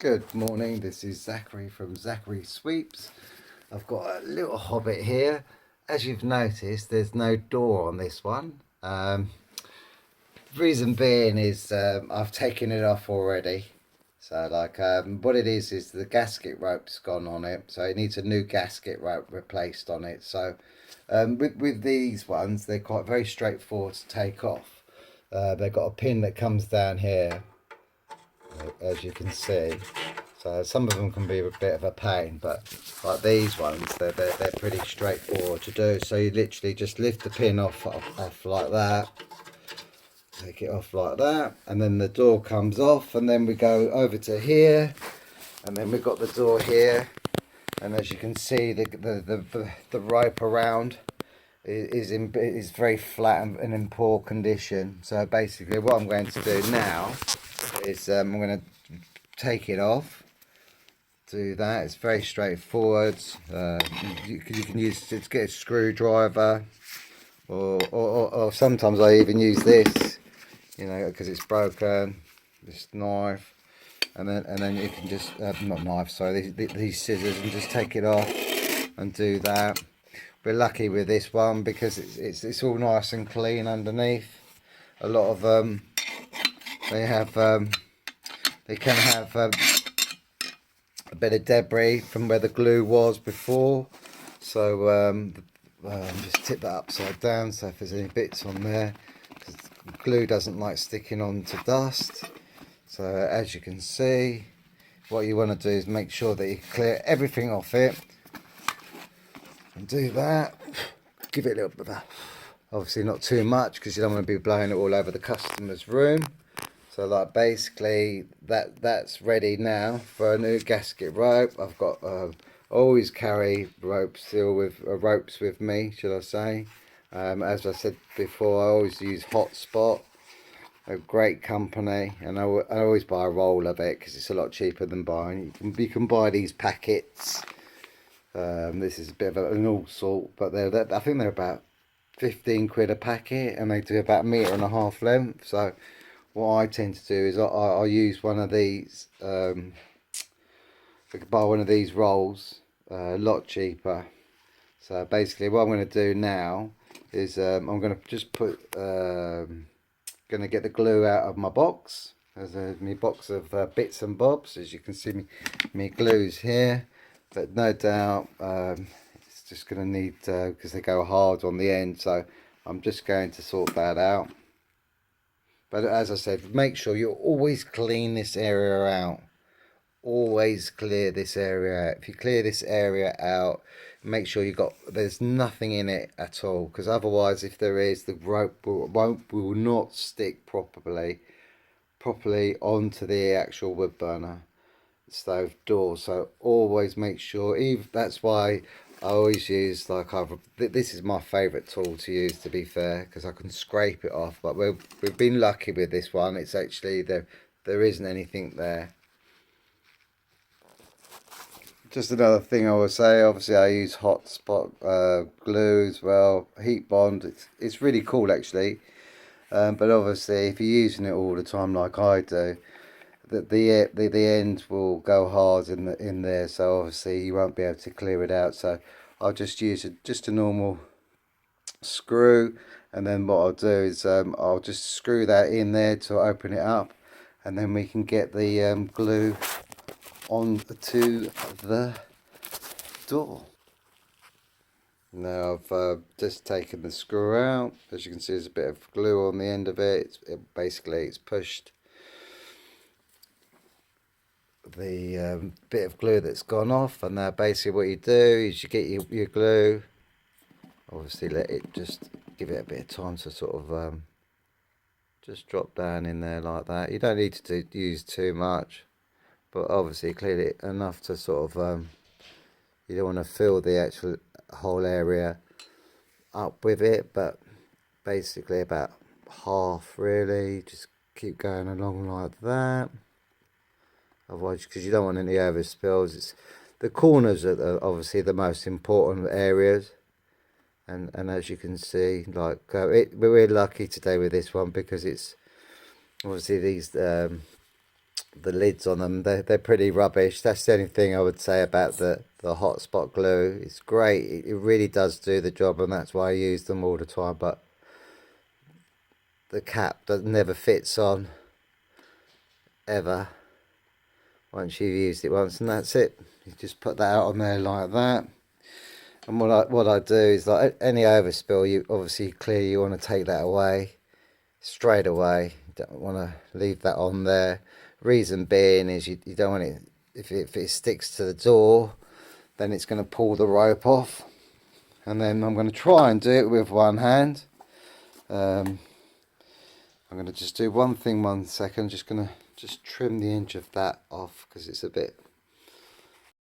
Good morning, this is Zachary from Zachary Sweeps. I've got a little Hobbit here. As you've noticed, there's no door on this one. Reason being is I've taken it off already. So what it is the gasket rope's gone on it. So it needs a new gasket rope replaced on it. So with these ones, they're quite very straightforward to take off. They've got a pin that comes down here, as you can see. So some of them can be a bit of a pain, but like these ones, they're pretty straightforward to do. So you literally just lift the pin off like that, take it off like that, and then the door comes off, and then we go over to here, and then we've got the door here, and as you can see, the rope around is very flat and in poor condition. So basically, what I'm going to do now is I'm going to take it off. Do that. It's very straightforward. You can use to get a screwdriver, or sometimes I even use this, because it's broken. This knife, and then you can just not knife, sorry, these scissors, and just take it off and do that. We're lucky with this one because it's all nice and clean underneath. A lot of them they can have a bit of debris from where the glue was before, so just tip that upside down, so if there's any bits on there, because glue doesn't like sticking onto dust. So as you can see, what you want to do is make sure that you clear everything off it, and do that. Give it a little bit of a, obviously not too much, because you don't want to be blowing it all over the customer's room. So like basically that's ready now for a new gasket rope. I've got always carry ropes with me, should I say. As I said before, I always use Hotspot, a great company, and I always buy a roll of it because it's a lot cheaper than buying. You can buy these packets. This is a bit of an all sort, but I think they're about 15 quid a packet, and they do about 1.5 meters length. So what I tend to do is I use one of these. I could buy one of these rolls, a lot cheaper. So basically, what I'm going to do now is I'm going to just going to get the glue out of my box. There's my box of bits and bobs. As you can see, me glue's here, but no doubt it's just going to need because they go hard on the end. So I'm just going to sort that out. But as I said, make sure you always clean this area out. Always clear this area out. If you clear this area out, make sure there's nothing in it at all. Because otherwise, if there is, the rope will not stick properly onto the actual wood burner stove door. So always make sure. That's why I always use this is my favourite tool to use, to be fair, because I can scrape it off. But we've been lucky with this one. It's actually there isn't anything there. Just another thing I would say, obviously I use Hotspot glue as well, heat bond. It's really cool actually, but obviously if you're using it all the time like I do, the end will go hard in there, so obviously you won't be able to clear it out. So I'll just use just a normal screw, and then what I'll do is I'll just screw that in there to open it up, and then we can get the glue onto the door. Now I've just taken the screw out. As you can see, there's a bit of glue on the end of it. Basically it's pushed the bit of glue that's gone off, and now basically what you do is you get your glue, obviously let it just give it a bit of time to sort of just drop down in there like that. You don't need to use too much, but obviously clear it enough to sort of you don't want to fill the actual whole area up with it, but basically about half really. Just keep going along like that. Otherwise, because you don't want any overspills. The corners are obviously the most important areas, and as you can see, we're lucky today with this one because it's obviously these the lids on them, they're pretty rubbish. That's the only thing I would say about the hotspot glue. It's great, it really does do the job, and that's why I use them all the time. But the cap that never fits on ever once you've used it once, and that's it. You just put that out on there like that. And what I do is, like any overspill, you obviously clearly you want to take that away straight away. You don't want to leave that on there. Reason being is you don't want it, if it sticks to the door, then it's going to pull the rope off. And then I'm going to try and do it with one hand. I'm going to just do one thing 1 second. Just going to trim the edge of that off because it's a bit